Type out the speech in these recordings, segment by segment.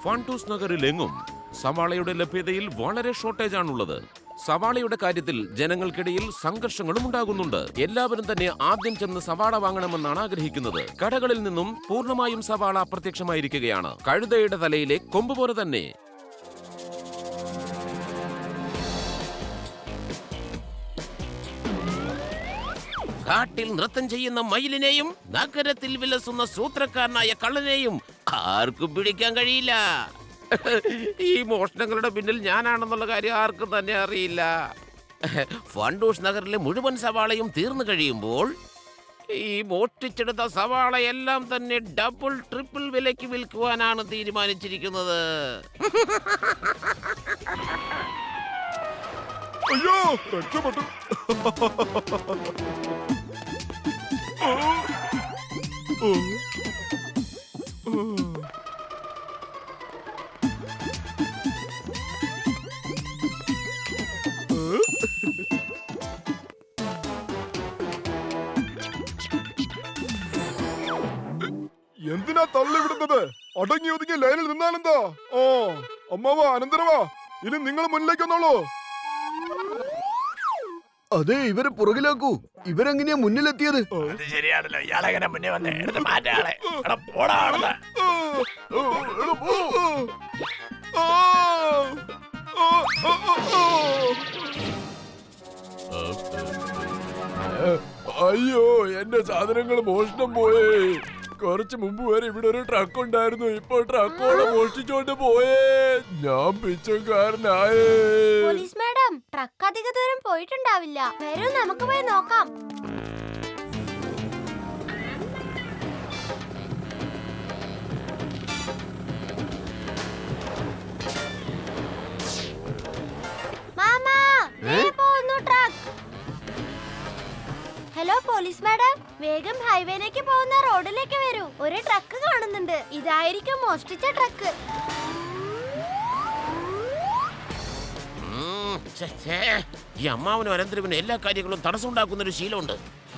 ഫാണ്ടൂസ് നഗറിലെങ്ങും സവാളയുടെ ലഭ്യതയിൽ വളരെ ഷോർട്ടേജ് ആണുള്ളത്. സവാളയുടെ കാര്യത്തിൽ ജനങ്ങൾക്കിടയിൽ സംഘർഷങ്ങളും ഉണ്ടാകുന്നുണ്ട്. എല്ലാവരും തന്നെ ആദ്യം ചെന്ന് സവാള വാങ്ങണമെന്നാണ് ആഗ്രഹിക്കുന്നത്. കടകളിൽ നിന്നും പൂർണ്ണമായും സവാള അപ്രത്യക്ഷമായിരിക്കുകയാണ്. കഴുതയുടെ തലയിലെ കൊമ്പ് പോലെ തന്നെ. കാട്ടിൽ നൃത്തം ചെയ്യുന്ന മയിലിനെയും നഗരത്തിൽ വിലസുന്ന സൂത്രക്കാരനായ കള്ളനെയും ആർക്കും പിടിക്കാൻ കഴിയില്ല. ഈ മോഷണങ്ങളുടെ പിന്നിൽ ഞാനാണെന്നുള്ള കാര്യം ആർക്കും തന്നെ അറിയില്ല. ഫാണ്ടൂസ് നഗറിലെ മുഴുവൻ സവാളയും തീർന്നു കഴിയുമ്പോൾ ഈ മോഷ്ടിച്ചെടുത്ത സവാളയെല്ലാം തന്നെ ഡബിൾ ട്രിപ്പിൾ വിലയ്ക്ക് വിൽക്കുവാനാണ് തീരുമാനിച്ചിരിക്കുന്നത്. അയ്യോ, രക്ഷപ്പെട്ടു. എന്തിനാ തള്ളിവിടുന്നത്? അടങ്ങി ഒതുങ്ങി ലൈനിൽ നിന്നാലെന്താ? ഓ അമ്മാവാ, അനന്തരവാ, ഇനി നിങ്ങൾ മുന്നിലേക്ക് വന്നോളൂ. അതെ, ഇവരെ പുറകിലാക്കൂ. ഇവരെങ്ങനെയാ മുന്നിലെത്തിയത്? അത് ശരിയാണല്ലോ. ഇയാളെങ്ങനെ മുന്നേ വന്നേ? എടുത്ത് മാറ്റാളെ. എടാ, പോടാ അവിടുന്ന്. അയ്യോ, എന്റെ സാധനങ്ങൾ മോഷണം പോയേ. കുറച്ച് മുമ്പ് വരെ ഇവിടെ ഒരു ട്രക്ക് ഉണ്ടായിരുന്നു. ഇപ്പൊ ട്രക്കോടെ മോഷ്ടിച്ചോണ്ട് പോയേ. ഞാൻ പിച്ചക്കാരനായേ. പോലീസ് മാഡം, ട്രക്ക് അധിക ദൂരം പോയിട്ടുണ്ടാവില്ല. വരൂ, നമുക്ക് പോയി നോക്കാം. മാമാ, ദേ പോകുന്നു ട്രക്ക്. ഹലോ പോലീസ് മാഡം, വേഗം ഹൈവേയിലേക്ക് പോകുന്ന റോഡിലേക്ക് വരൂ. ഒരു ട്രക്ക് കാണുന്നുണ്ട്. ഇതായിരിക്കും മോഷ്ടിച്ച ട്രക്ക്. ഈ അമ്മാവനും അനന്തരവനും എല്ലാ കാര്യങ്ങളും തടസ്സമുണ്ടാക്കുന്ന ഒരു ശീലമുണ്ട്.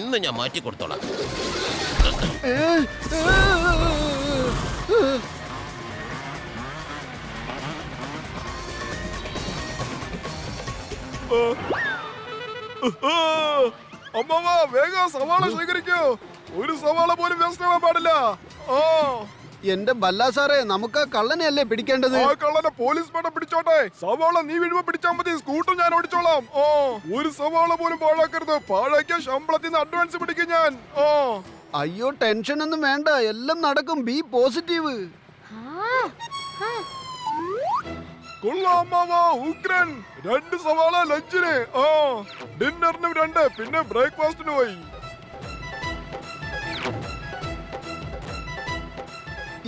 ഇന്ന് ഞാൻ മാറ്റി കൊടുത്തോളാം. അമ്മാവാ, വേഗം സവാള ശേഖരിക്കൂ. ഒരു സവാള പോലും വേസ്റ്റ് ആവാൻ പാടില്ല. എന്റെ ബല്ലാ സാറേ, നമുക്ക് ആ കള്ളനെ അല്ലേ പിടിക്കേണ്ടത്? ആ കള്ളനെ പോലീസ് മേഡം പിടിച്ചോട്ടെ. സവാള നീ വീഴുമ്പോ പിടിച്ചാ മതി. സ്കൂട്ടർ ഞാൻ ഓടിച്ചോളാം. ഒരു സവാള പോലും പാഴാക്കരുത്. പാഴാക്കിയ ശമ്പളത്തിൽ നിന്ന് അഡ്വാൻസ് പിടിക്കും ഞാൻ. അയ്യോ, ടെൻഷൻ ഒന്നും വേണ്ട, എല്ലാം നടക്കും. B positive. കൊള്ളാം അമ്മാവാ, ഉഗ്രൻ. 2 സവാള ലഞ്ചിന്, ഡിന്നറിന് 2, പിന്നെ ബ്രേക്ക്ഫാസ്റ്റിന് പോയി.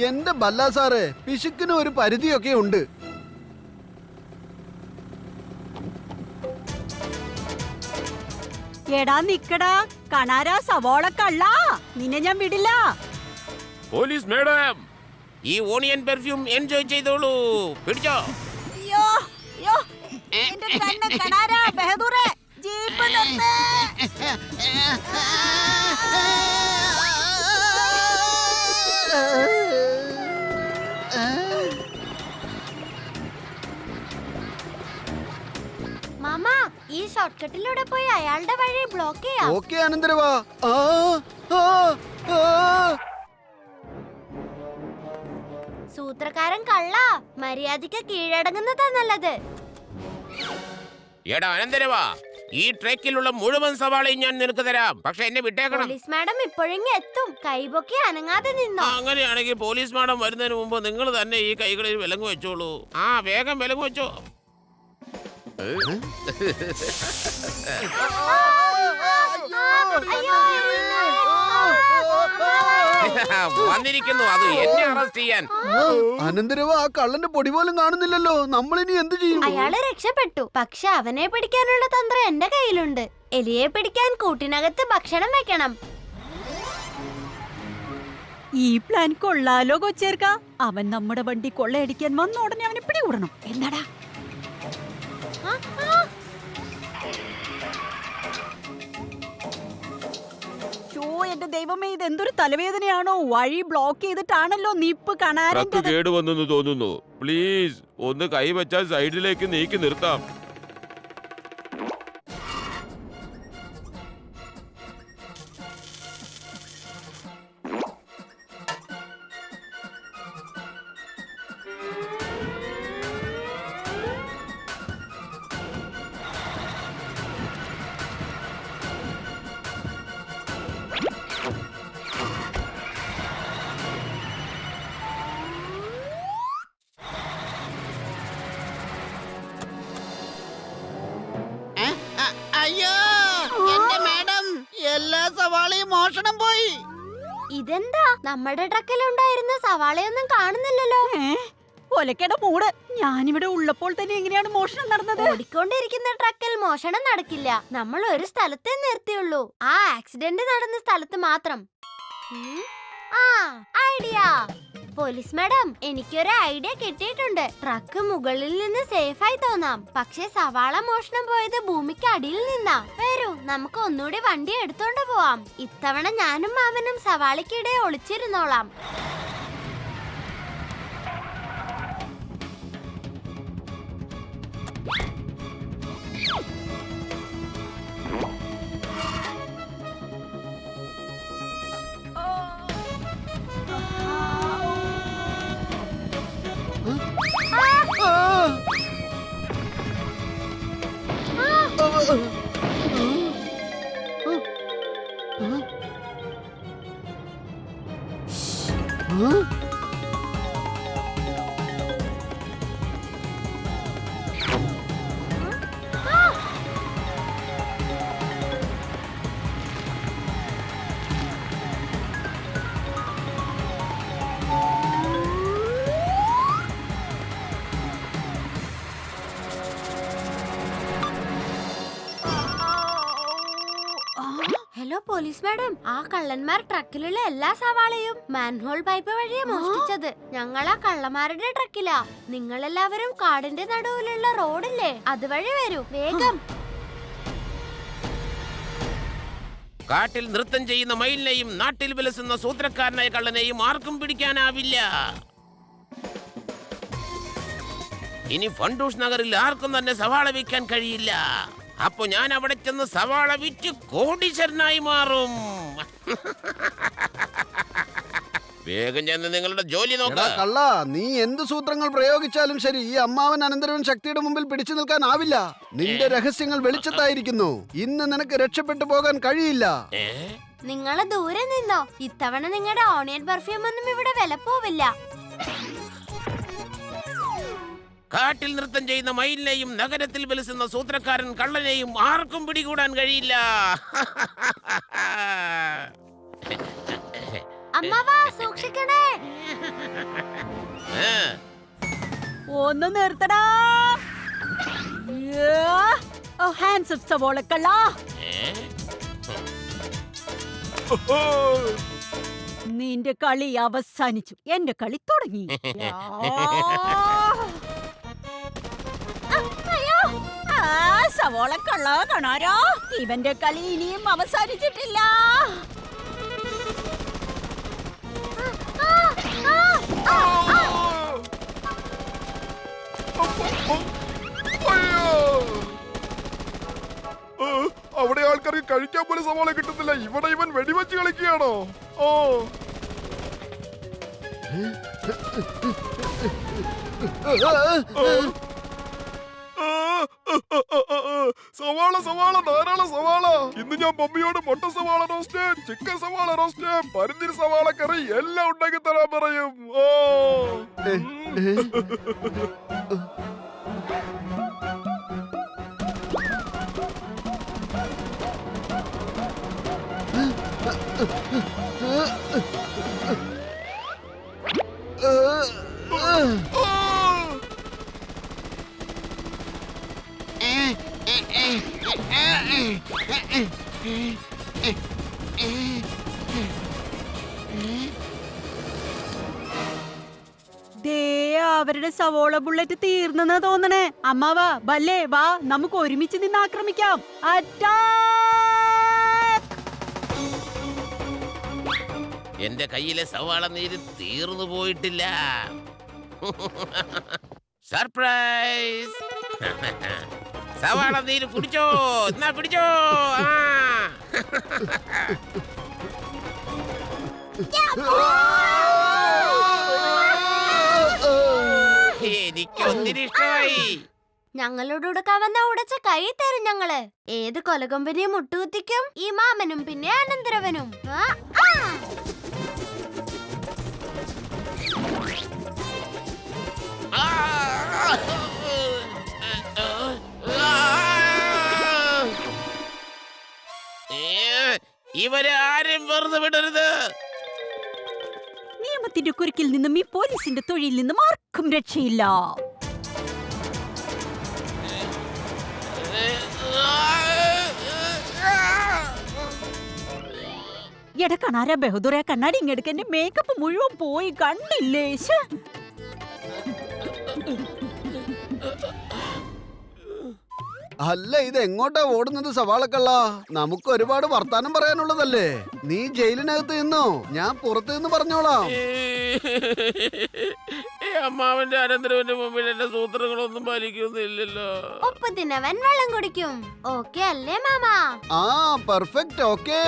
എന്റെ ബല്ലാ സാറേ, പിശുക്കിന് ഒരു പരിധിയൊക്കെ ഉണ്ട്. എടാ നിക്കടാ, കണാരാ സവോള കള്ള, നിന്നെ ഞാൻ വിടില്ല. പോലീസ് മേഡം, ഈ ഓണിയൻ പെർഫ്യൂം എൻജോയ് ചെയ്തോളൂ. പിടിച്ചോ. അയ്യോ അയ്യോ, എന്റെ കണ്ണ് കണാരാ, ബഹദൂറേ, ജീപ്പ് നിർത്ത്. മാമ, ഈ ഷോർട്ട് കട്ടിലൂടെ പോയി അയാളുടെ വഴി ബ്ലോക്ക് ചെയ്യാം. ഓക്കെ അനന്തരവാ. സൂത്രക്കാരൻ കള്ള, മര്യാദയ്ക്ക് കീഴടങ്ങുന്നതാ നല്ലത്. എടാ അനന്തരവാ, ഈ ട്രക്കിലുള്ള മുഴുവൻ സവാളയും ഞാൻ നിനക്ക് തരാം. പക്ഷെ എന്നെ വിട്ടേക്കണം. പോലീസ് മാഡം ഇപ്പോഴെങ്ങി എത്തും. കൈപൊക്കി അനങ്ങാതെ നിന്നോ. അങ്ങനെയാണെങ്കിൽ പോലീസ് മാഡം വരുന്നതിന് മുമ്പ് നിങ്ങൾ തന്നെ ഈ കൈകളിൽ വിലങ്ങ് വെച്ചോളൂ. വേഗം വിലങ്ങ് വെച്ചോ. വന്നിരിക്കുന്നു, അത് എന്നെ അറസ്റ്റ് ചെയ്യാൻ. അനന്തരവാ, ആ കള്ളന്റെ പൊടി പോലും കാണുന്നില്ലല്ലോ. നമ്മളിനി എന്ത് ചെയ്യും? അയാള് രക്ഷപ്പെട്ടു. പക്ഷെ അവനെ പിടിക്കാനുള്ള തന്ത്രം എന്റെ കയ്യിലുണ്ട്. എലിയെ പിടിക്കാൻ കൂട്ടിനകത്ത് ഭക്ഷണം വെക്കണം. ഈ പ്ലാൻ കൊള്ളാലോ കൊച്ചേർക്ക. അവൻ നമ്മുടെ വണ്ടി കൊള്ളയടിക്കാൻ വന്ന ഉടനെ അവനെ പിടികൂടണം. എന്താടാ? എന്റെ ദൈവമേ, ഇത് എന്തൊരു തലവേദനയാണോ? വഴി ബ്ലോക്ക് ചെയ്തിട്ടാണല്ലോ നീപ്പ് ട്രക്ക് കാണാൻ. കേടുവന്നെന്ന് തോന്നുന്നു. പ്ലീസ് ഒന്ന് കൈവച്ചാൽ സൈഡിലേക്ക് നീക്കി നിർത്താം. അയ്യോ എന്റെ മാഡം, എല്ലാ സവാളയും മോഷണം പോയി. ഇതെന്താ നമ്മുടെ ട്രക്കിലുണ്ടായിരുന്ന സവാളയൊന്നും കാണുന്നില്ലല്ലോ. ഒലക്കയുടെ മൂട്. ഞാനിവിടെ ഉള്ളപ്പോൾ തന്നെ എങ്ങനെയാണ് മോഷണം നടന്നത്? ഓടിക്കൊണ്ടിരിക്കുന്ന ട്രക്കിൽ മോഷണം നടക്കില്ല. നമ്മൾ ഒരു സ്ഥലത്തേ നിർത്തിയുള്ളൂ, ആ ആക്സിഡന്റ് നടന്ന സ്ഥലത്ത് മാത്രം. ആ ഐഡിയ. പോലീസ് മാഡം, എനിക്കൊരു ഐഡിയ കിട്ടിയിട്ടുണ്ട്. ട്രക്ക് മുകളിൽ നിന്ന് സേഫായി തോന്നാം, പക്ഷെ സവാള മോഷണം പോയത് ഭൂമിക്ക് അടിയിൽ നിന്നാ. വരൂ, നമുക്ക് ഒന്നുകൂടി വണ്ടി എടുത്തോണ്ട് പോവാം. ഇത്തവണ ഞാനും മാമനും സവാളയ്ക്കിടെ ഒളിച്ചിരുന്നോളാം. ഹലോ പോലീസ് മാഡം, ആ കള്ളന്മാർ ട്രക്കിലുള്ള എല്ലാ സവാളയും മാൻഹോൾ പൈപ്പ് വഴിയാ മോഷ്ടിച്ചത്. ഞങ്ങൾ ആ കള്ളന്മാരുടെ ട്രക്കിലാ. നിങ്ങളെല്ലാവരും കാടിന്റെ നടുവിലുള്ള റോഡില്ലേ, അതുവഴി വരൂ വേഗം. കാട്ടിൽ നൃത്തം ചെയ്യുന്ന മയിലിനെയും നാട്ടിൽ വിലസുന്ന സൂത്രക്കാരനായ കള്ളനെയും ആർക്കും പിടിക്കാനാവില്ല. ഇനി ഫണ്ടൂഷ് നഗറിൽ ആർക്കും തന്നെ സവാള വിൽക്കാൻ കഴിയില്ല. അപ്പൊ ഞാൻ അവിടെ ചെന്ന് സവാള വിറ്റ് കോടീശ്വരനായി മാറും. വേഗം ചെന്ന് നിങ്ങളുടെ ജോലി നോക്കാം. കള്ള, നീ എന്ത് സൂത്രങ്ങൾ പ്രയോഗിച്ചാലും ശരി, ഈ അമ്മാവൻ അനന്തരവൻ ശക്തിയുടെ മുമ്പിൽ പിടിച്ചു നിൽക്കാനാവില്ല. നിന്റെ രഹസ്യങ്ങൾ വെളിച്ചത്തായിരിക്കുന്നു. ഇന്ന് നിനക്ക് രക്ഷപ്പെട്ടു പോകാൻ കഴിയില്ല. നിങ്ങള് ദൂരെ നിന്നോ. ഇത്തവണ നിങ്ങളുടെ ഓണിയൻ പെർഫ്യൂം ഒന്നും ഇവിടെ വില പോവില്ല. കാട്ടിൽ നൃത്തം ചെയ്യുന്ന മയിലിനെയും നഗരത്തിൽ വിലസുന്ന സൂത്രക്കാരൻ കള്ളനെയും ആർക്കും പിടികൂടാൻ കഴിയില്ല. അമ്മാവാ, സൂക്ഷിക്കണേ. ഒന്ന് നിർത്തടാ. ഹാൻഡ്സ് അപ്പ് സവോളക്കള്ള. നിന്റെ കളി അവസാനിച്ചു, എന്റെ കളി തുടങ്ങി. സവോളക്കള്ള കാണാരോ, ഇവന്റെ കളി ഇനിയും അവസാനിച്ചിട്ടില്ല. അവിടെ ആൾക്കാർക്ക് കഴിക്കാൻ പോലും സവാള കിട്ടുന്നില്ല. ഇവിടെ ഇവൻ വെടിവെച്ച് കളിക്കുകയാണോ? ഓ സവാള സവാള ധാരാളം സവാള. ഇന്ന് ഞാൻ മമ്മിയോട് മുട്ട സവാള റോസ്റ്റ്, ചിക്കൻ സവാള റോസ്റ്റ്, പരിന്തിരി സവാള കറി എല്ലാം ഉണ്ടാക്കി തരാൻ പറയും. ഓ ദേ, അവരുടെ സവോള ബുള്ളറ്റ് തീർന്നെന്നാ തോന്നണേ. അമ്മാവാ, ബല്ലേ വാ, നമുക്ക് ഒരുമിച്ച് നിന്ന് ആക്രമിക്കാം. അറ്റാക്ക്! എന്റെ കയ്യിലെ സവാള നീര് തീർന്നു പോയിട്ടില്ല. സർപ്രൈസ്! സവാള നീര് കുടിച്ചോ, എന്നാ പിടിച്ചോ. എനിക്കൊന്നിനും ഇഷ്ടമായി. ഞങ്ങളോട് ഉടക്കാൻ വന്ന ഉടച്ച കൈ തരും ഞങ്ങള്. ഏത് കൊലകൊമ്പനെയും മുട്ടുകുത്തിക്കും ഈ മാമനും പിന്നെ അനന്തരവനും. ഇവരെ ആരും വെറുതെ വിടരുത്. നിയമത്തിന്റെ കുരുക്കിൽ നിന്നും ഈ പോലീസിന്റെ തൊഴിൽ നിന്നും ആർക്കും രക്ഷയില്ല. എടാ കണാര ബഹദൂറെ, കണ്ണാടി ഇങ്ങെടുക്ക. എന്റെ മേക്കപ്പ് മുഴുവൻ പോയി, കണ്ടില്ലേ? അല്ല, ഇത് എങ്ങോട്ടാ ഓടുന്നത് സവാളക്കള്ള? നമുക്ക് ഒരുപാട് വർത്താനം പറയാനുള്ളതല്ലേ. നീ ജയിലിനകത്ത് നിന്നോ, ഞാൻ പുറത്ത് നിന്ന് പറഞ്ഞോളാം. അമ്മാവന്റെ അനന്തരവന്റെ മുമ്പിൽ എന്റെ സൂത്രങ്ങളൊന്നും പാലിക്കുന്നില്ലല്ലോ. ഉപ്പ് തിന്നവൻ വെള്ളം കുടിക്കും. ഓക്കെ അല്ലേ മാമ? ആ പെർഫെക്റ്റ്, ഓക്കേ.